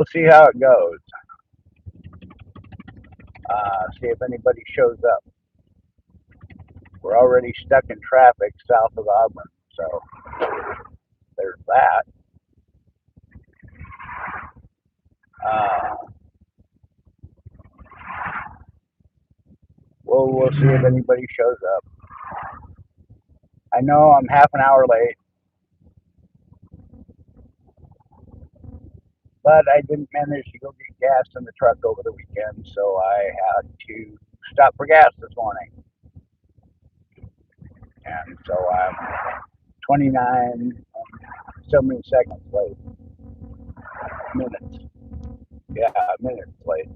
We'll see how it goes. See if anybody shows up. We're already stuck in traffic south of Auburn, so there's that. Uh, we'll see if anybody shows up. I know I'm half an hour late, but I didn't manage to go get gas in the truck over the weekend, so I had to stop for gas this morning. And so I'm 29 and so many seconds late. Minutes. Yeah, minutes late.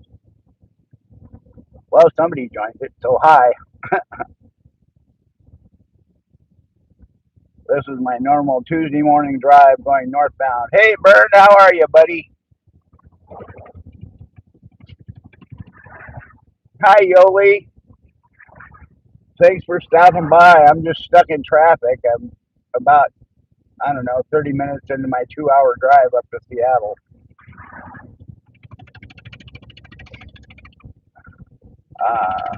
Well, somebody joined it, so hi. This is my normal Tuesday morning drive going northbound. Hey, Bird, how are you, buddy? Hi, Yoli. Thanks for stopping by. I'm just stuck in traffic. I'm about, I don't know, 30 minutes into my 2 hour drive up to Seattle. Uh,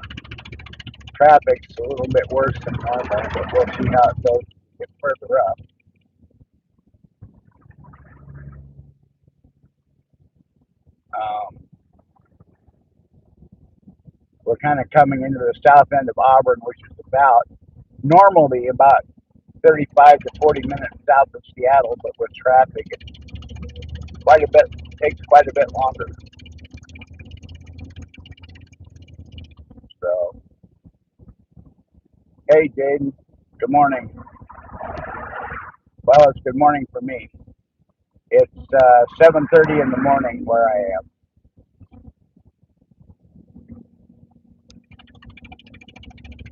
Traffic's a little bit worse than normal, but we'll see how it goes as we get further up. Um, we're kind of coming into the south end of Auburn, which is normally about 35 to 40 minutes south of Seattle, but with traffic, it's quite a bit, takes quite a bit longer. So, hey, Jaden, good morning. Well, it's good morning for me. It's 7:30 in the morning where I am.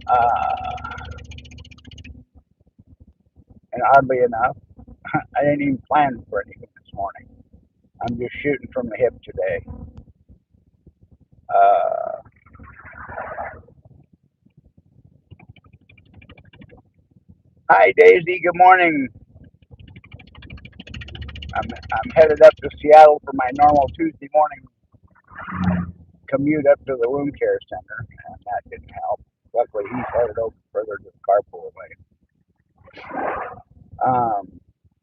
Uh, and oddly enough, I didn't even plan for anything this morning. I'm just shooting from the hip today. Uh, Hi, Daisy. Good morning. I'm headed up to Seattle for my normal Tuesday morning commute up to the wound care center, and that didn't help. Luckily, he's headed over further to the carpool lane.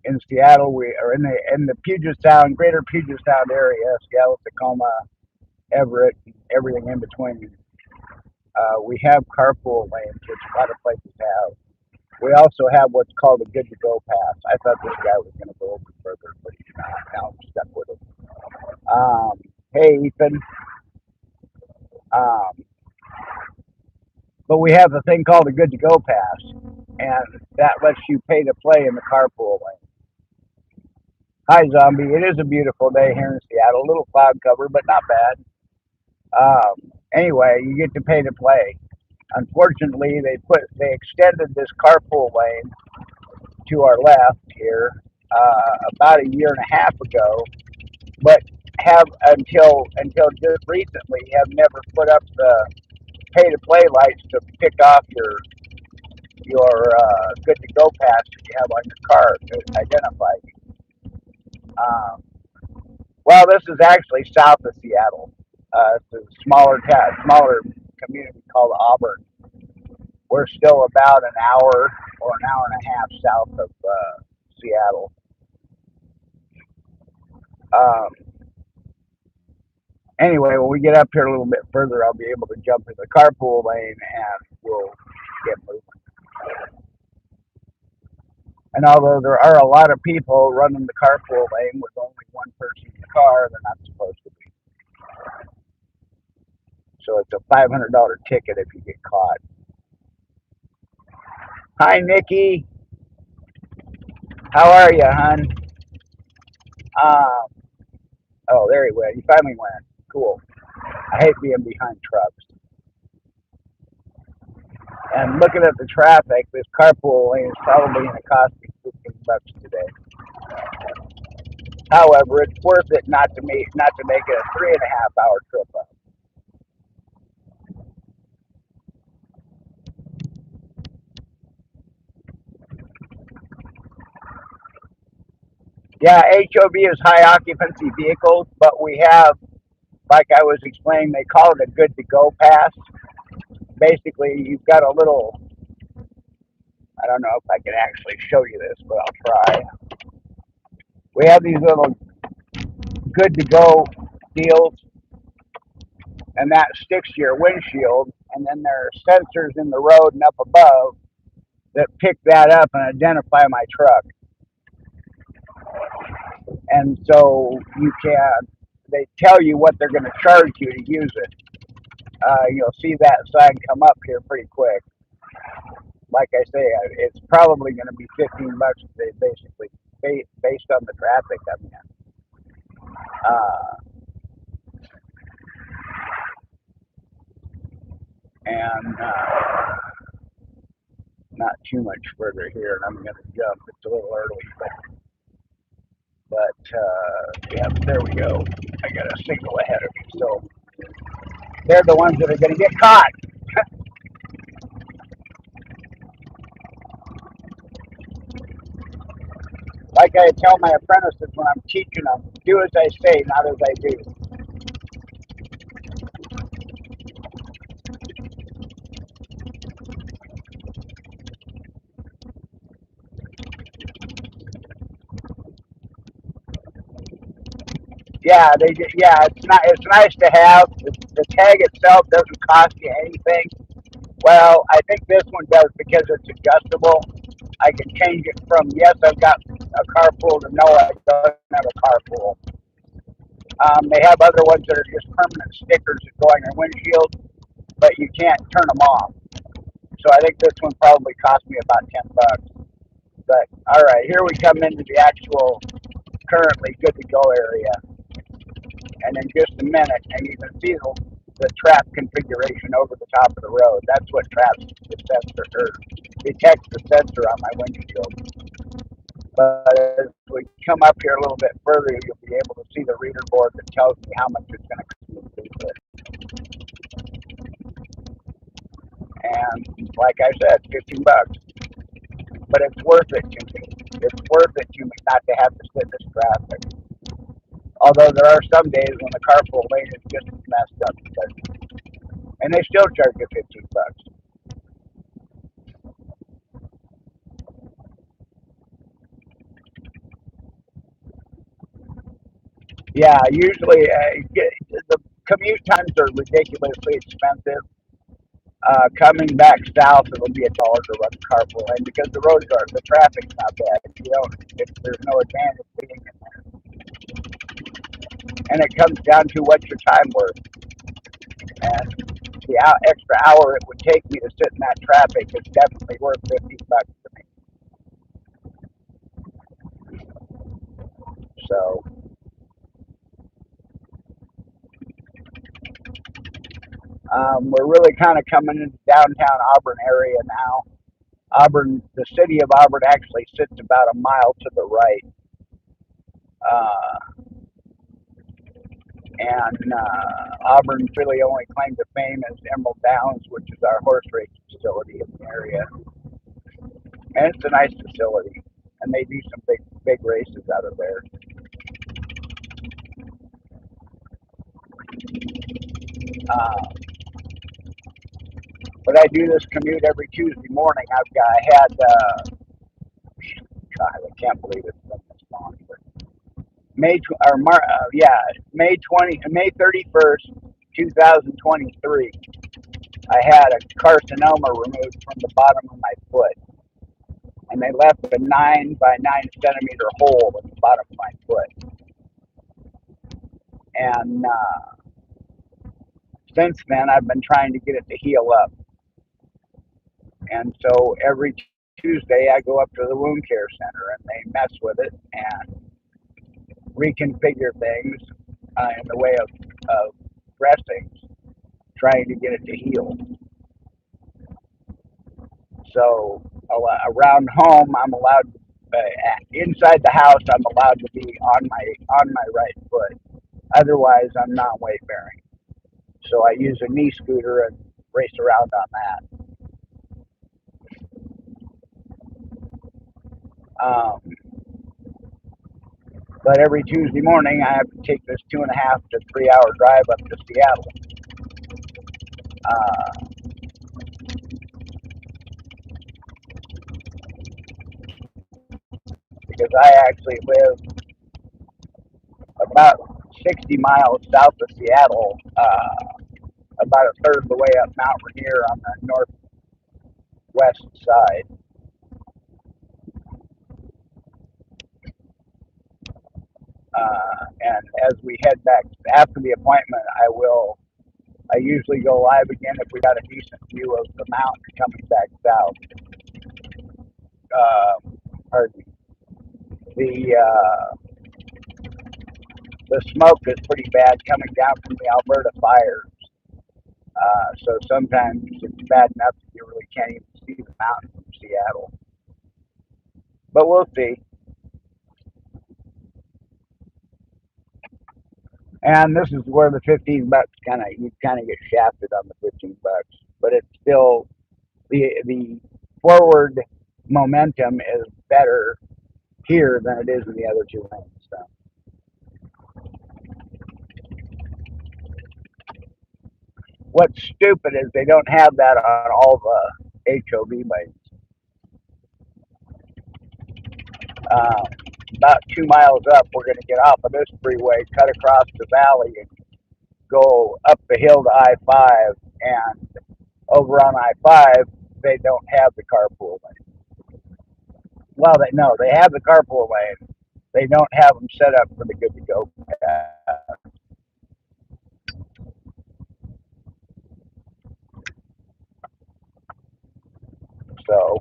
In Seattle, we are in the Puget Sound, greater Puget Sound area, Seattle, Tacoma, Everett, everything in between. We have carpool lanes, which a lot of places have. We also have what's called a good to go pass. I thought this guy was going to go over further, but he's not. Now I'm stuck with him. Hey, Ethan. Um, but we have a thing called a good to go pass, and that lets you pay to play in the carpool lane. Hi, Zombie. It is a beautiful day here in Seattle. A little cloud cover, but not bad. Anyway, you get to pay to play. Unfortunately, they extended this carpool lane to our left here about a year and a half ago, but have until just recently have never put up the pay to play lights to pick off your good to go pass that you have on your car to identify you. Um, well, this is actually south of Seattle. It's a smaller community called Auburn. We're still about an hour or an hour and a half south of Seattle. Um, anyway, when we get up here a little bit further, I'll be able to jump in the carpool lane and we'll get moving. And although there are a lot of people running the carpool lane with only one person in the car, they're not supposed to be. So it's a $500 ticket if you get caught. Hi, Nikki. How are you, hon? Um, oh, there he went. He finally went. Cool. I hate being behind trucks. And looking at the traffic, this carpool lane is probably going to cost me $15 today. However, it's worth it not to make it a 3.5 hour trip up. Yeah, HOV is high occupancy vehicles, but we have, like I was explaining, they call it a good to go pass. Basically, you've got a little, I don't know if I can actually show you this, but I'll try. We have these little good to go deals, and that sticks to your windshield, and then there are sensors in the road and up above that pick that up and identify my truck. And so they tell you what they're going to charge you to use it. You'll see that sign come up here pretty quick. Like I say, it's probably going to be $15. They basically based on the traffic I'm in. And not too much further here, and I'm going to jump. It's a little early, but yeah, there we go. I got a signal ahead of me, so they're the ones that are going to get caught. Like I tell my apprentices when I'm teaching them, do as I say, not as I do. Yeah, yeah, it's not. It's nice to have. The tag itself doesn't cost you anything. Well, I think this one does because it's adjustable. I can change it from yes, I've got a carpool to no, I don't have a carpool. They have other ones that are just permanent stickers that go on your windshield, but you can't turn them off. So I think this one probably cost me about $10. But all right, here we come into the actual currently good to go area, and in just a minute, and you can see the trap configuration over the top of the road. That's what traps the sensor or detects the sensor on my windshield. But as we come up here a little bit further, you'll be able to see the reader board that tells me how much it's going to cost me to do it. And like I said, $15. But it's worth it to me. It's worth it to me not to have to sit in this traffic. Although there are some days when the carpool lane is just messed up, and they still charge you $15. Yeah, usually the commute times are ridiculously expensive. Coming back south, it'll be $1 to run the carpool lane because the traffic's not bad. If you don't, if there's no advantage being in there, and it comes down to what's your time worth, and the extra hour it would take me to sit in that traffic is definitely worth $15 to me. So, we're really kind of coming into downtown Auburn area now. Auburn, the city of Auburn actually sits about a mile to the right. Uh, and Auburn's really only claim to fame is Emerald Downs, which is our horse race facility in the area. And it's a nice facility. And they do some big races out of there. Uh, but I do this commute every Tuesday morning. I had, God, I can't believe it's been this long. But May 31st, 2023. I had a carcinoma removed from the bottom of my foot, and they left a 9 by 9 centimeter hole in the bottom of my foot. And since then, I've been trying to get it to heal up. And so every Tuesday, I go up to the wound care center, and they mess with it and reconfigure things in the way of dressings, trying to get it to heal. So around home, I'm allowed inside the house. I'm allowed to be on my right foot. Otherwise, I'm not weight bearing. So I use a knee scooter and race around on that. Um, But every Tuesday morning, I have to take this 2.5 to 3 hour drive up to Seattle uh, because I actually live about 60 miles south of Seattle, about a third of the way up Mount Rainier on the northwest side. And as we head back after the appointment, I usually go live again if we got a decent view of the mountain coming back south. Pardon me. The smoke is pretty bad coming down from the Alberta fires. So sometimes it's bad enough that you really can't even see the mountain from Seattle. But we'll see. And this is where the 15 bucks you kind of get shafted on the 15 bucks, but it's still the forward momentum is better here than it is in the other two lanes. So what's stupid is they don't have that on all the HOV lanes. Uh, about 2 miles up, we're going to get off of this freeway, cut across the valley, and go up the hill to I-5. And over on I-5, they don't have the carpool lane. Well, they have the carpool lane. They don't have them set up for the good to go path. So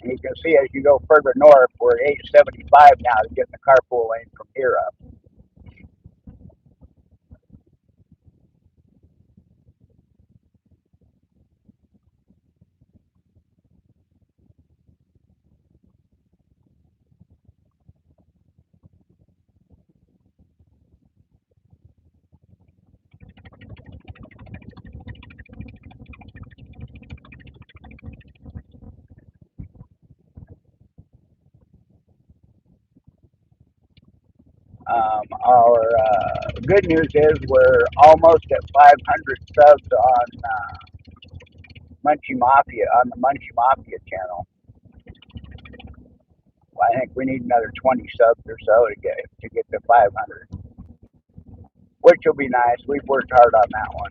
you can see as you go further north, we're at 875 now to get in the carpool lane from here up. Our good news is we're almost at 500 subs on Munchie Mafia on the Munchie Mafia channel. I think we need another 20 subs or so to get to 500, which will be nice. We've worked hard on that one.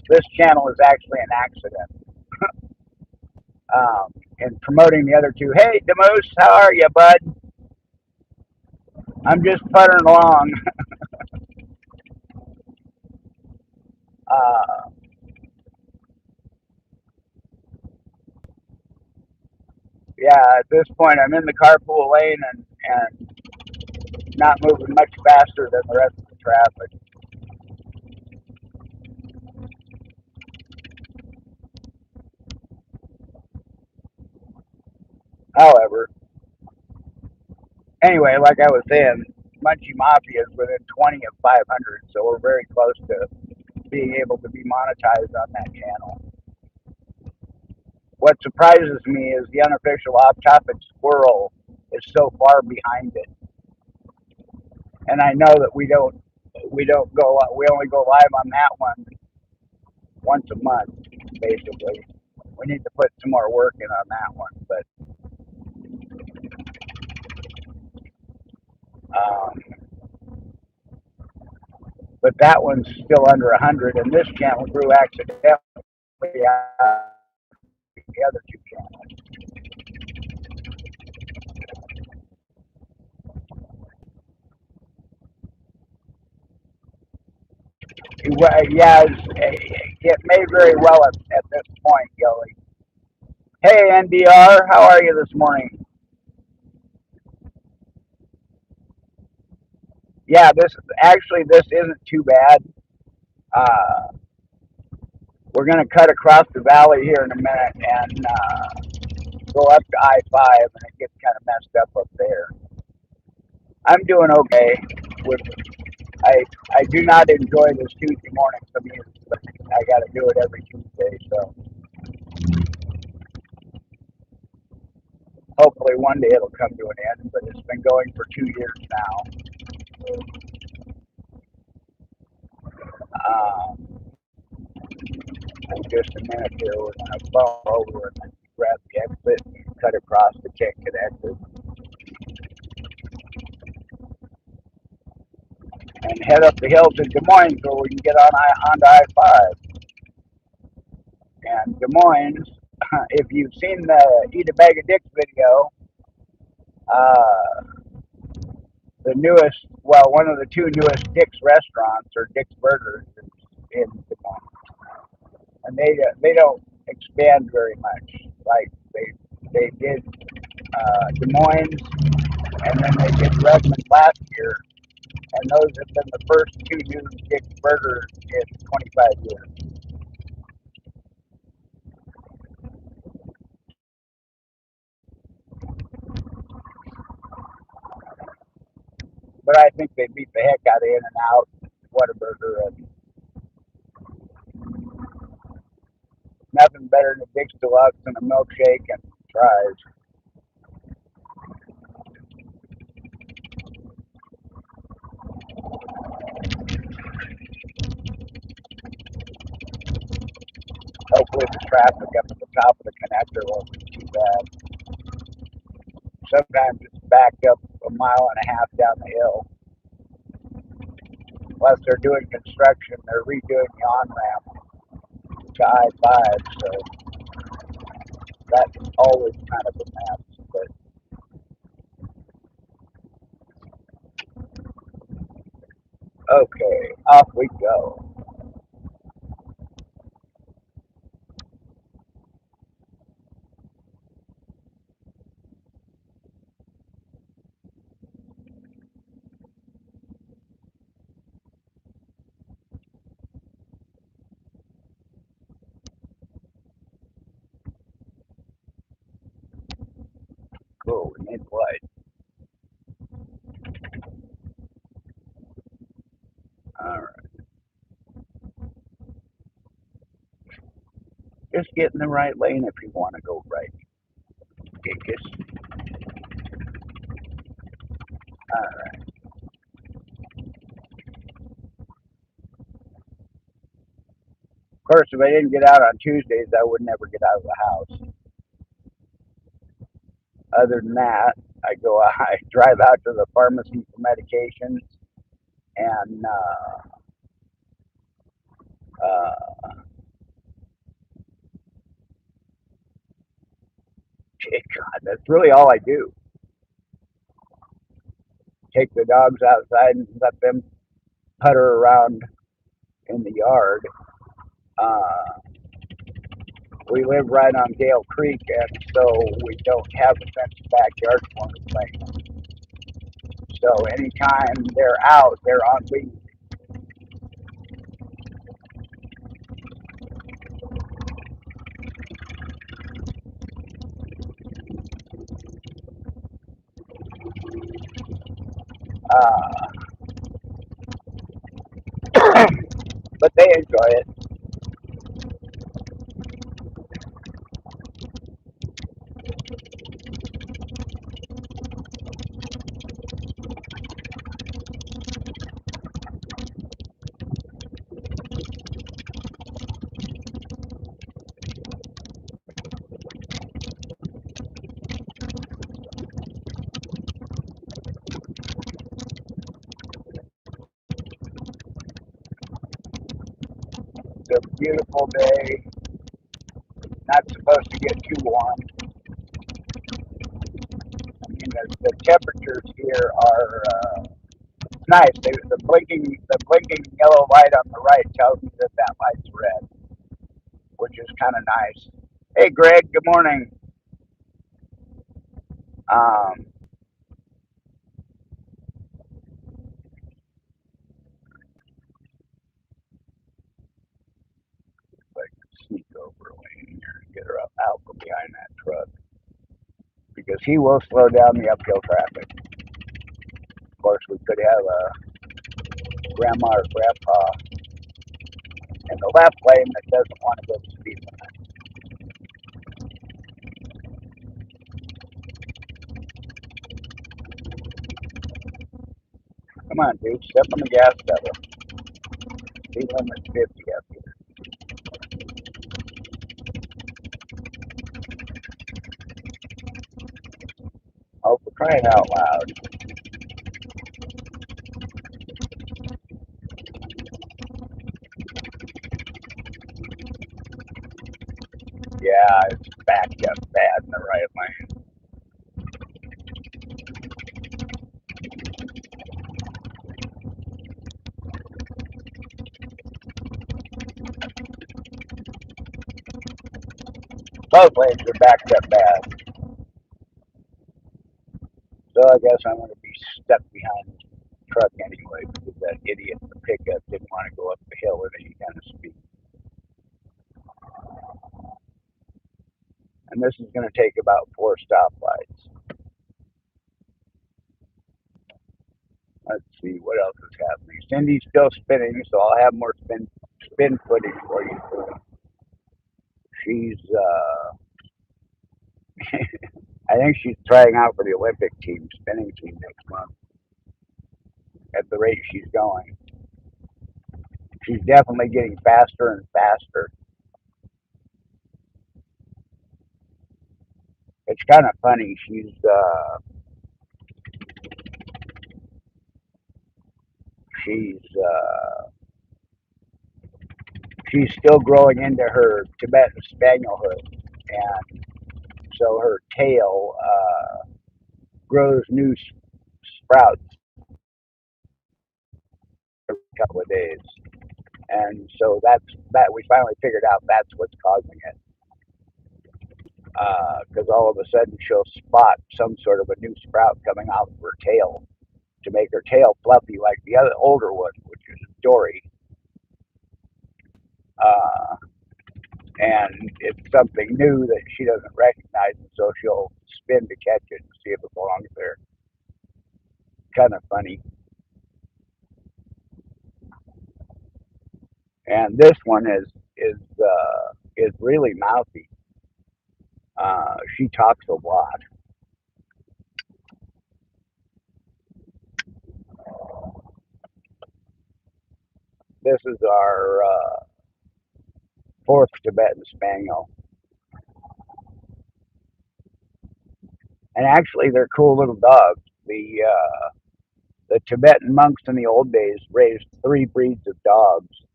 This channel is actually an accident. And promoting the other two. Hey, Demoose, how are you, bud? I'm just puttering along. uh, yeah, at this point, I'm in the carpool lane and not moving much faster than the rest of the traffic. However, anyway, like I was saying, Munchie Mafia is within 20 of 500, so we're very close to being able to be monetized on that channel. What surprises me is the unofficial off-topic squirrel is so far behind it, and I know that we only go live on that one once a month, basically. We need to put some more work in on that one, um, but that one's still under 100, and this channel grew accidentally the other two channels. Yeah, it may very well at this point, Gilly. Hey, NDR, how are you this morning? Yeah, this isn't too bad. Uh, we're going to cut across the valley here in a minute and go up to I-5, and it gets kind of messed up there. I'm doing okay. With I do not enjoy this Tuesday morning commute, but I got to do it every Tuesday. So Hopefully one day it'll come to an end, but it's been going for 2 years now. In just a minute here, we're going to fall over and grab the exit and cut across the Chicken exit and head up the hill to Des Moines where we can get onto I-5. And Des Moines, if you've seen the Eat a Bag of Dicks video, uh, the newest, well, one of the two newest Dick's restaurants or Dick's Burgers is in Des Moines, and they don't expand very much. Like they did Des Moines, and then they did Redmond last year, and those have been the first two new Dick's Burgers in 25 years. But I think they beat the heck out of In-N-Out, Whataburger, and nothing better than a Dick's Deluxe and a milkshake and fries. Hopefully the traffic up at the top of the connector won't be too bad. Sometimes it's backed up a mile and a half down the hill. Unless they're doing construction, they're redoing the on-ramp to I-5, so that's always kind of a mess. But okay, off we go. Cool, we need light. Alright. Just get in the right lane if you want to go right. Alright. Of course, if I didn't get out on Tuesdays, I would never get out of the house. Other than that, I drive out to the pharmacy for medications, and God, that's really all I do. Take the dogs outside and let them putter around in the yard. Uh, we live right on Gale Creek, and so we don't have a fenced backyard for them to play. So anytime they're out, they're on lead. Uh, but they enjoy it. It's a beautiful day. Not supposed to get too warm. I mean, the temperatures here are nice. The blinking yellow light on the right tells me that that light's red, which is kind of nice. Hey, Greg. Good morning. Um, like sneak over a lane here and get her out from behind that truck because he will slow down the uphill traffic. Of course, we could have a grandma or grandpa in the left lane that doesn't want to go the speed limit. on, dude. Step on the gas pedal. Speed limit's 50 up here. Oh, for crying out loud. Yeah, it's backed up bad in the right lane. Both lanes are backed up bad. So I guess I'm going to be stuck behind this truck anyway because that idiot in the pickup didn't want to go up the hill at any kind of speed. And this is going to take about 4 stoplights. Let's see what else is happening. Cindy's still spinning, so I'll have more spin footage for you soon. She's I think she's trying out for the Olympic team, spinning team next month. At the rate she's going, she's definitely getting faster and faster. It's kind of funny. She's she's still growing into her Tibetan Spanielhood, and so her tail grows new sprouts every couple of days, and so that we finally figured out that's what's causing it. Because all of a sudden she'll spot some sort of a new sprout coming out of her tail to make her tail fluffy like the other older one, which is Dory. Uh, and it's something new that she doesn't recognize, and so she'll spin to catch it and see if it belongs there. Kind of funny. And this one is really mouthy. She talks a lot. This is our fourth Tibetan Spaniel, and actually they're cool little dogs. The Tibetan monks in the old days raised 3 breeds of dogs: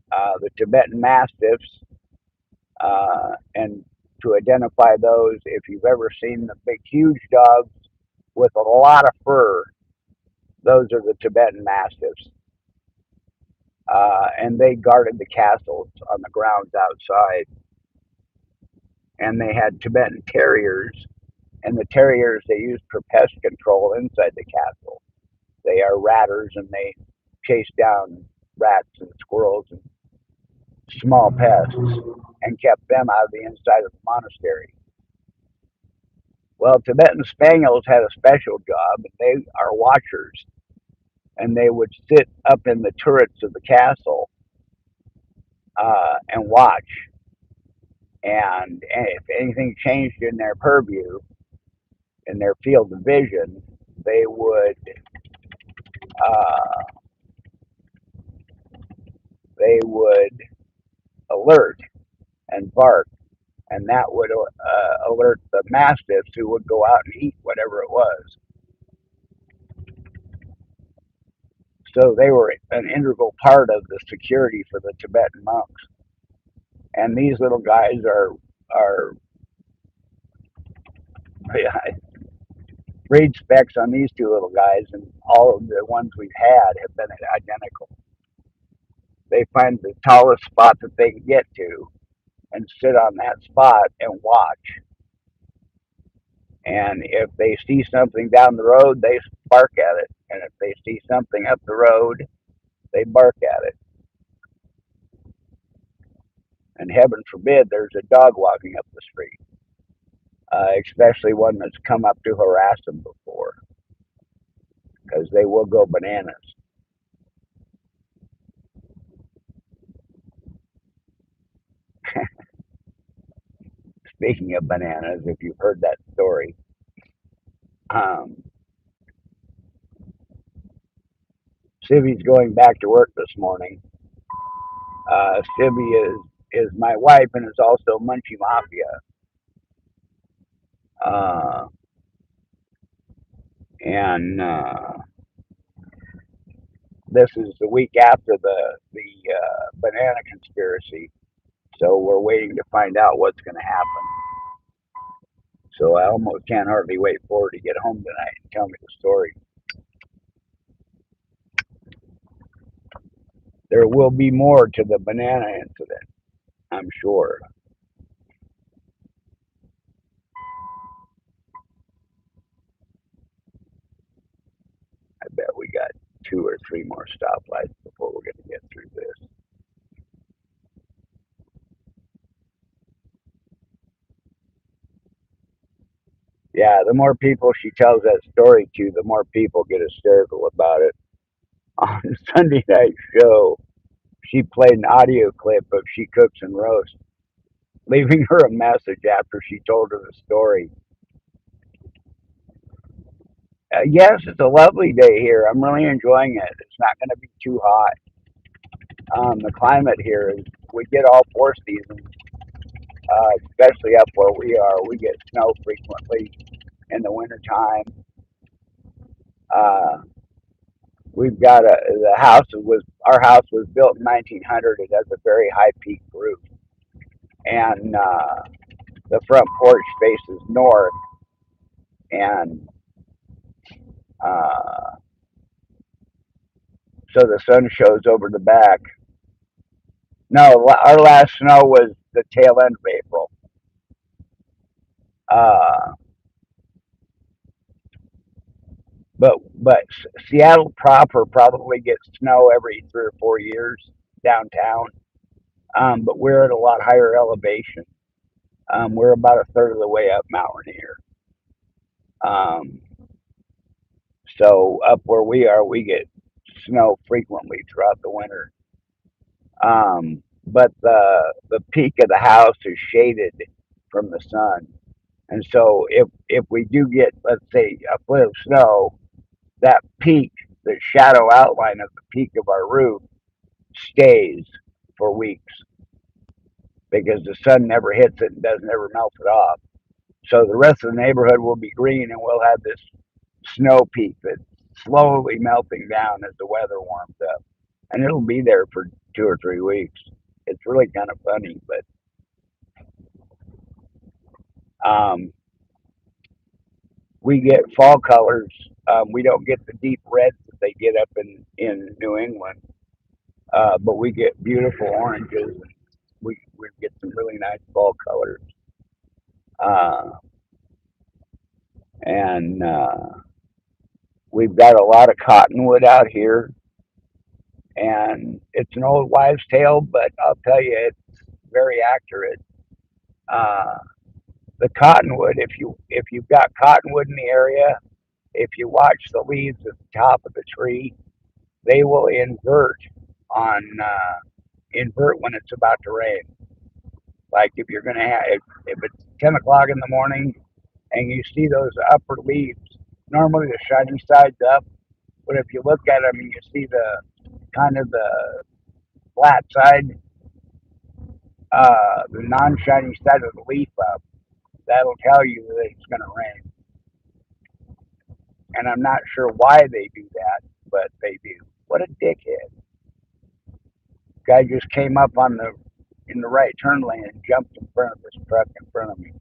the Tibetan Mastiffs, and to identify those, if you've ever seen the big, huge dogs with a lot of fur, those are the Tibetan Mastiffs. And they guarded the castles on the grounds outside. And they had Tibetan Terriers, and the Terriers they used for pest control inside the castle. They are ratters, and they chase down rats and squirrels and small pests and kept them out of the inside of the monastery. Well, Tibetan Spaniels had a special job, and they are watchers, and they would sit up in the turrets of the castle and watch. And if anything changed in their purview, in their field of vision, they would uh, they would alert and bark, and that would alert the mastiffs who would go out and eat whatever it was. So they were an integral part of the security for the Tibetan monks. And these little guys are yeah, breed specs on these 2 little guys, and all of the ones we've had have been identical. They find the tallest spot that they can get to and sit on that spot and watch. And if they see something down the road, they bark at it. And if they see something up the road, they bark at it. And heaven forbid there's a dog walking up the street, especially one that's come up to harass them before, because they will go bananas. Speaking of bananas, if you've heard that story, um, Sibby's going back to work this morning. Sibby is my wife and is also Munchie Mafia. Uh, and this is the week after the banana conspiracy, so we're waiting to find out what's going to happen. So I almost can't hardly wait for her to get home tonight and tell me the story. There will be more to the banana incident, I'm sure. I bet we got 2 or 3 more stoplights before we're going to get through this. Yeah, the more people she tells that story to, the more people get hysterical about it. On Sunday night show, she played an audio clip of She Cooks and Roasts, leaving her a message after she told her the story. Yes, it's a lovely day here. I'm really enjoying it. It's not going to be too hot. The climate here is, we get all 4 seasons, especially up where we are. We get snow frequently in the wintertime. Uh, we've got the house was, our house was built in 1900. It has a very high peaked roof, and the front porch faces north, and uh, so the sun shows over the back. No, our last snow was the tail end of April. Uh, but Seattle proper probably gets snow every 3 or 4 years downtown. But we're at a lot higher elevation. We're about a third of the way up Mount Rainier. Um, so up where we are, we get snow frequently throughout the winter. But the peak of the house is shaded from the sun, and so if we do get, let's say, a foot of snow, that peak, the shadow outline of the peak of our roof, stays for weeks because the sun never hits it and doesn't ever melt it off. So the rest of the neighborhood will be green, and we'll have this snow peak that's slowly melting down as the weather warms up, and it'll be there for 2 or 3 weeks. It's really kind of funny, but um, we get fall colors. We don't get the deep reds that they get up in New England, but we get beautiful oranges. And we get some really nice fall colors, uh, and we've got a lot of cottonwood out here, and it's an old wives' tale, but I'll tell you, it's very accurate. Uh, the cottonwood, if you've got cottonwood in the area, if you watch the leaves at the top of the tree, they will on invert when it's about to rain. Like if you're gonna have if it's 10 o'clock in the morning and you see those upper leaves, normally the shiny side's up, but if you look at them and you see the kind of the flat side, the non-shiny side of the leaf up, that'll tell you that it's gonna rain. And I'm not sure why they do that, but they do. What a dickhead! Guy just came up on the in the right turn lane and jumped in front of this truck in front of me.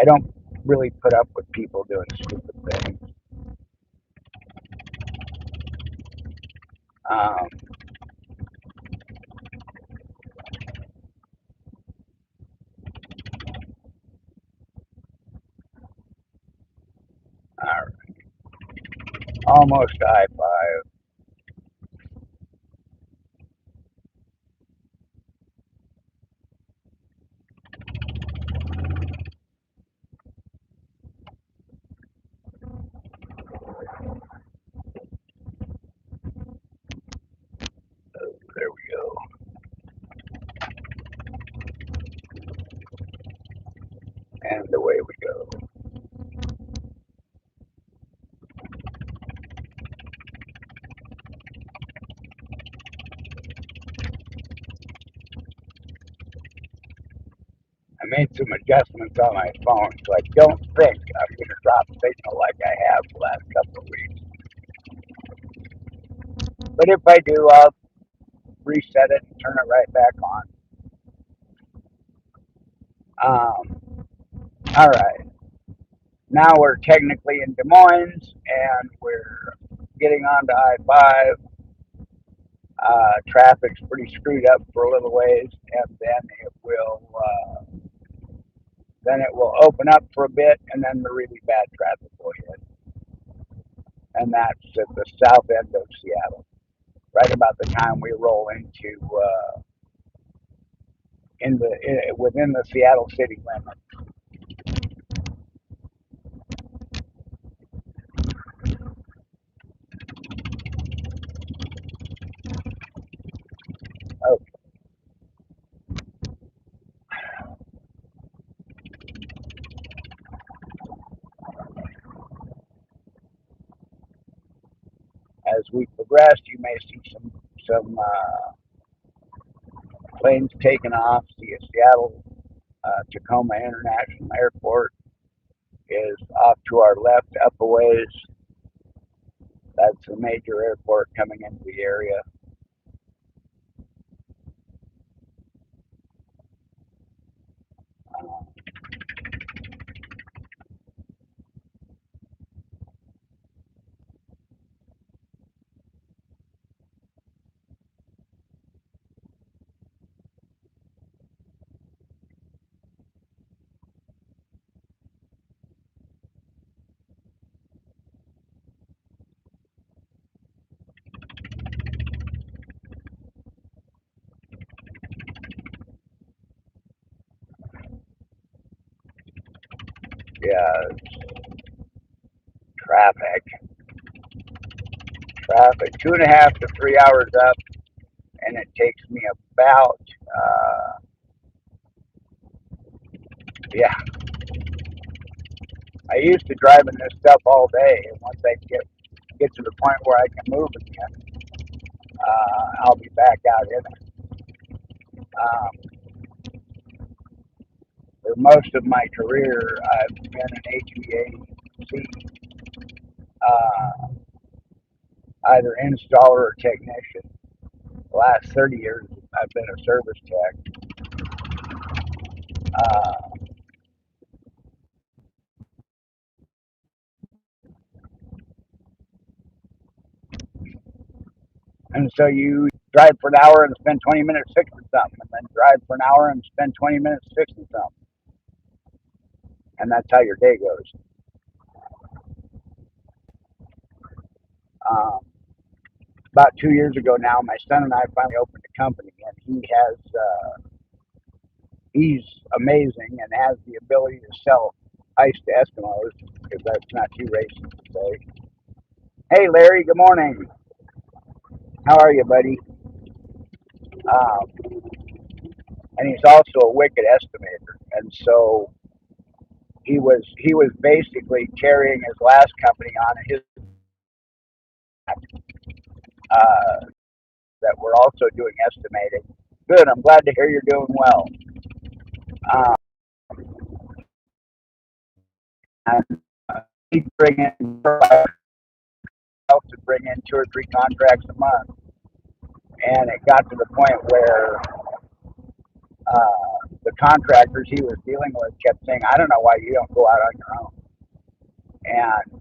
I don't really put up with people doing stupid things. Um, all right. Almost I five. There we go. And away we go. made some adjustments on my phone, so I don't think I'm going to drop signal like I have the last couple of weeks. But if I do, I'll reset it and turn it right back on. All right. Now we're technically in Des Moines, and we're getting onto I-5. Traffic's pretty screwed up for a little ways, and then it will open up for a bit, and then the really bad traffic will hit, and that's at the south end of Seattle, right about the time we roll within the Seattle city limits. Okay. As we progress, you may see some planes taking off. See Seattle Tacoma International Airport is off to our left up a ways. That's a major airport coming into the area. Uh, yeah, traffic. 2.5 to 3 hours up, and it takes me about, yeah. I used to driving this stuff all day, and once I get to the point where I can move again, I'll be back out in it. For most of my career, I've been an HVAC, uh, either installer or technician. The last 30 years, I've been a service tech. Uh, and so you drive for an hour and spend 20 minutes fixing something, and then drive for an hour and spend 20 minutes fixing something. And that's how your day goes. Um, about 2 years ago now, my son and I finally opened a company, and he's amazing and has the ability to sell ice to Eskimos, because that's not too racist to say. Hey, Larry, good morning. How are you, buddy? Um, and he's also a wicked estimator, and so he was basically carrying his last company on his uh, that we're also doing estimating. Good. I'm glad to hear you're doing well. Um, and he'd bring in to bring in 2 or 3 contracts a month, and it got to the point where the contractors he was dealing with kept saying, "I don't know why you don't go out on your own." And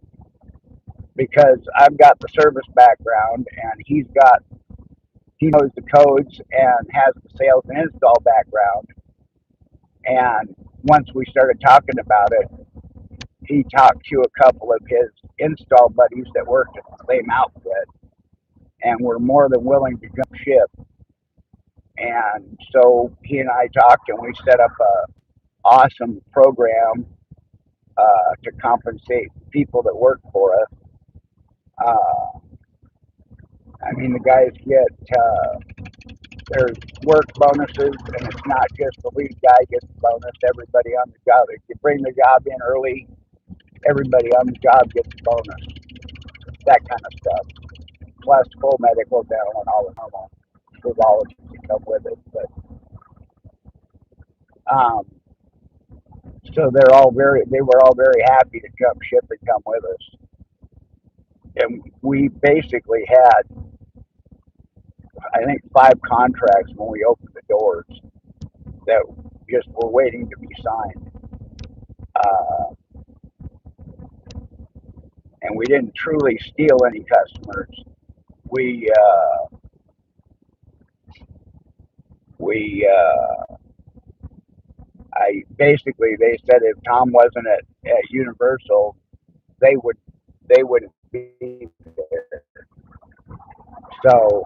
because I've got the service background, and he knows the codes and has the sales and install background. And once we started talking about it, he talked to a couple of his install buddies that worked at the same outfit and were more than willing to jump ship. And so he and I talked, and we set up a awesome program to compensate people that work for us. Uh, I mean, the guys get there's work bonuses, and it's not just the lead guy gets a bonus. Everybody on the job, if you bring the job in early, everybody on the job gets a bonus. That kind of stuff. Plus full medical, dental, and all the normal frivolities that come with it. But So they were all very happy to jump ship and come with us. And we basically had, I think, 5 contracts when we opened the doors that just were waiting to be signed. Uh, and we didn't truly steal any customers. We we I basically, they said if Tom wasn't at Universal, they would they wouldn't be there. So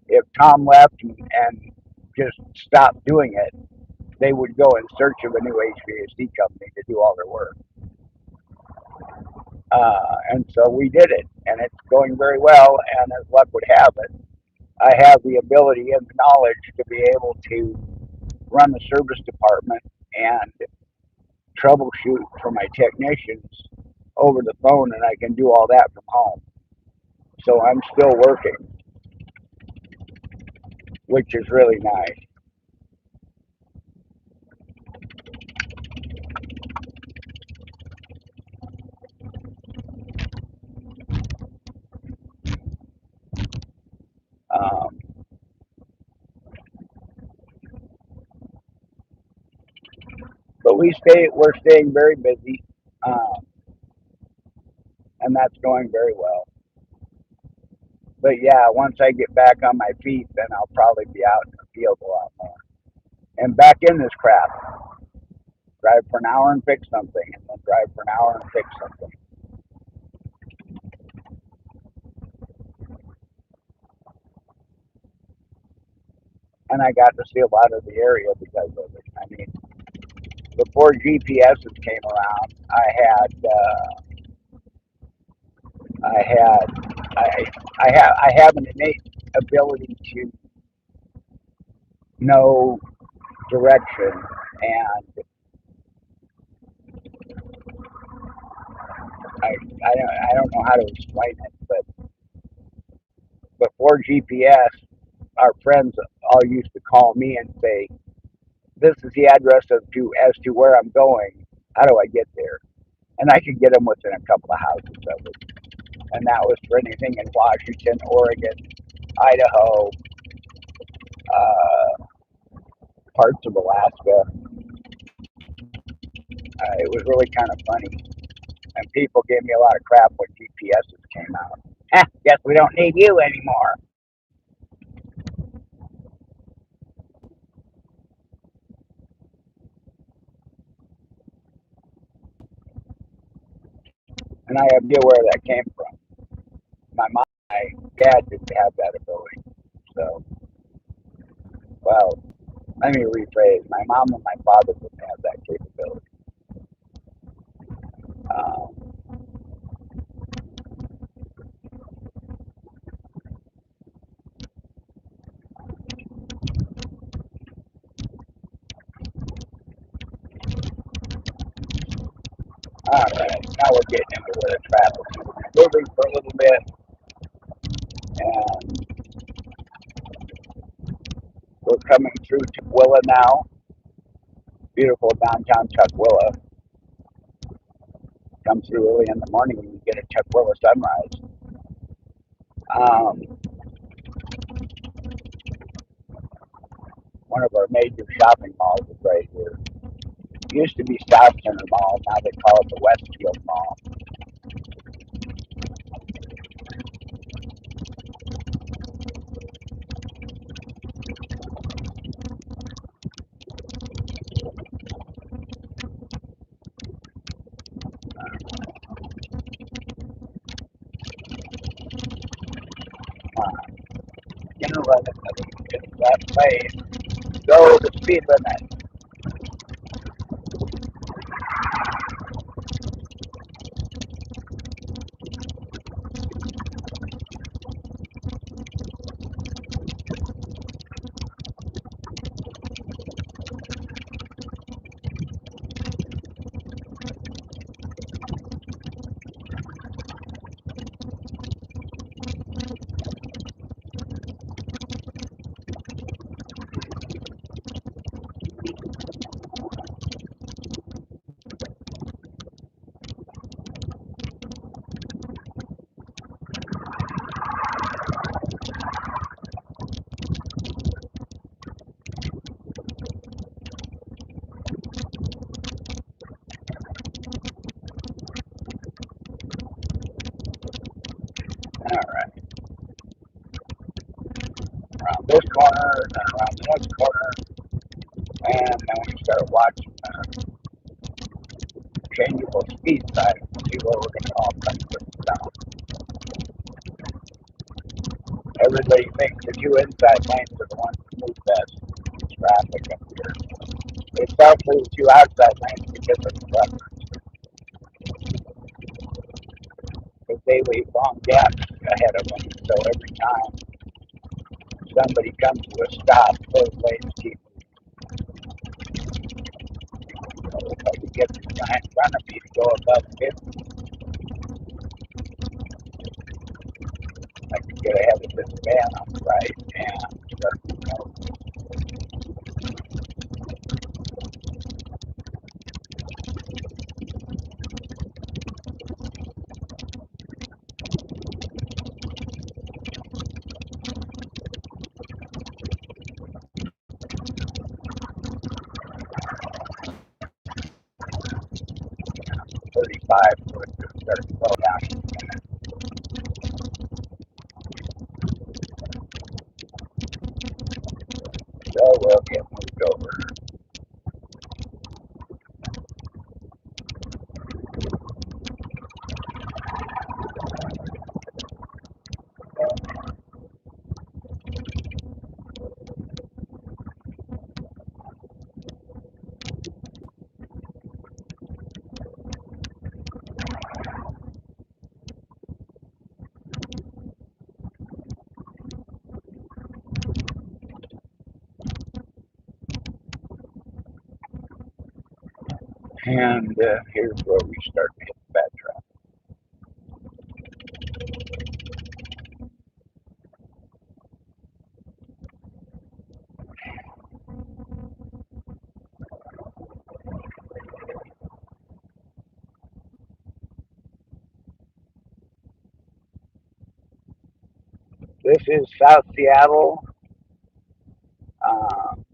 if Tom left and just stopped doing it, they would go in search of a new HVAC company to do all their work. And so we did it, and it's going very well. And as luck would have it, I have the ability and the knowledge to be able to run the service department and troubleshoot for my technicians over the phone, and I can do all that from home. So I'm still working, which is really nice. Um, but we're staying very busy, um, and that's going very well. But yeah, once I get back on my feet, then I'll probably be out in the field a lot more and back in this crap. Drive for an hour and fix something, and then drive for an hour and fix something. And I got to see a lot of the area because of it. I mean, before GPSs came around, I had, I have an innate ability to know direction, and I don't know how to explain it, but before GPS, our friends all used to call me and say, "This is the address as to where I'm going. How do I get there?" And I could get them within a couple of houses of it. And that was for anything in Washington, Oregon, Idaho, uh, parts of Alaska. It was really kind of funny, and people gave me a lot of crap when GPSs came out. Guess we don't need you anymore. And I have no idea where that came from. My dad didn't have that ability. So, well, let me rephrase. My mom and my father didn't have that capability. Um, all right, now we're getting into where the traffic is moving for a little bit, and we're coming through Tukwila now. Beautiful downtown Tukwila. Come through early in the morning and you get a Tukwila sunrise. Um, One of our major shopping malls is right here. It used to be South Center Mall, now they call it the Westfield Mall. Uh, Gonna run it that way. Go the speed limit. All right, around this corner, then around the next corner, and then we start watching changeable speed signs to see where we're going to all come to down. Everybody thinks the two inside lanes are the ones that move best. Traffic up here. It's actually the two outside lanes because of the preference. Because they leave long gaps ahead of them. So every time somebody comes to a stop, those lanes keep moving. So if I can get the guy in front of me to go above 50, I can get ahead of this van on the right and start moving over. 35, so it's just start to slow down. So we'll get moved over. And here's where we start to hit the bad traffic. This is South Seattle. Um,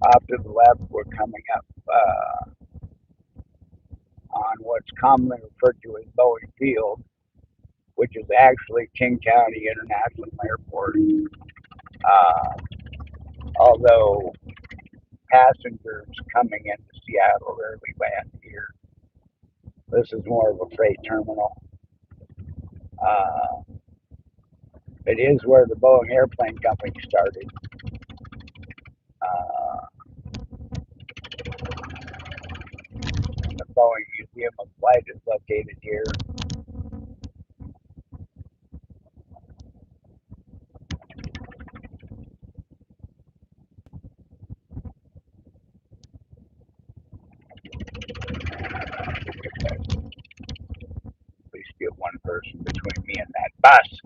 off to the left, we're coming up on what's commonly referred to as Boeing Field, which is actually King County International Airport. Uh, although passengers coming into Seattle rarely land here. This is more of a freight terminal. Uh, it is where the Boeing Airplane Company started. Uh, the Boeing Museum of Flight is located here. At least get one person between me and that bus.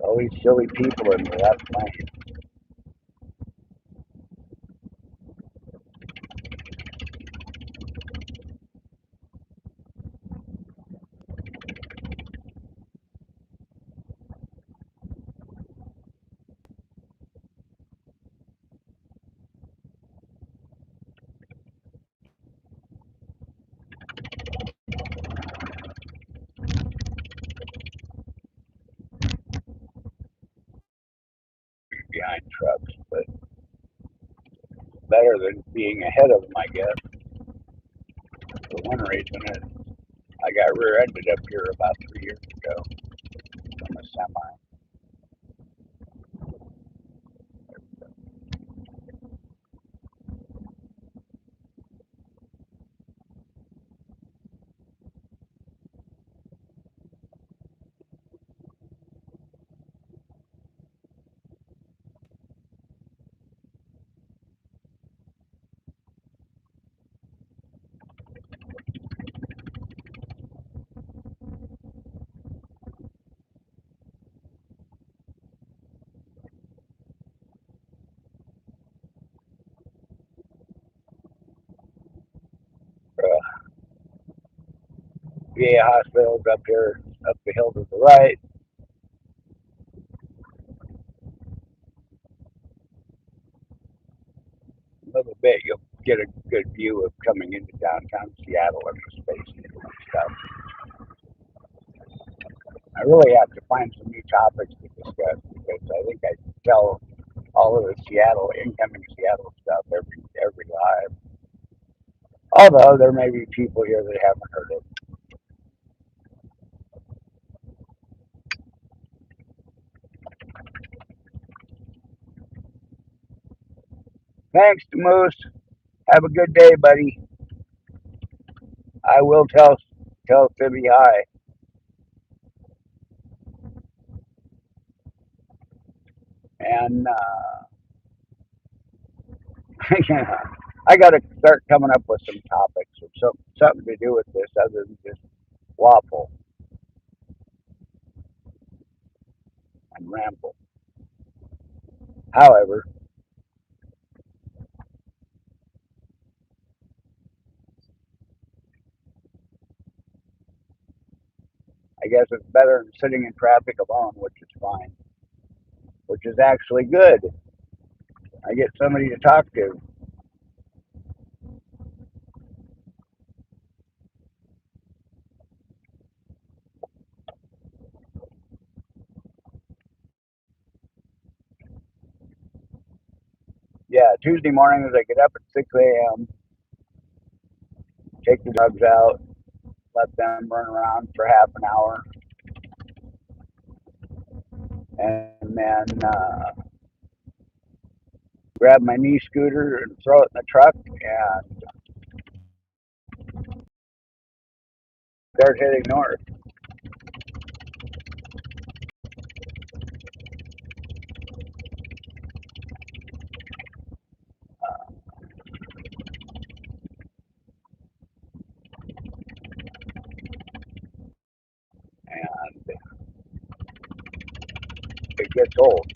Always silly people in the left lane. Behind trucks, but better than being ahead of them, I guess. For one reason is I got rear-ended up here about 3 years ago from a semi. VA hospitals up here up the hill to the right. A little bit, you'll get a good view of coming into downtown Seattle and the Space Needle and stuff. I really have to find some new topics to discuss because I think I tell all of the Seattle incoming Seattle stuff every live. Although there may be people here that haven't heard it. Thanks, Moose. Have a good day, buddy. I will tell Sibby hi. And I got to start coming up with some topics or something to do with this other than just waffle and ramble. However, I guess it's better than sitting in traffic alone, which is fine, which is actually good. I get somebody to talk to. Yeah, Tuesday mornings I get up at 6 a.m., take the dogs out, let them run around for half an hour, and then grab my knee scooter and throw it in the truck and start heading north. And it gets old.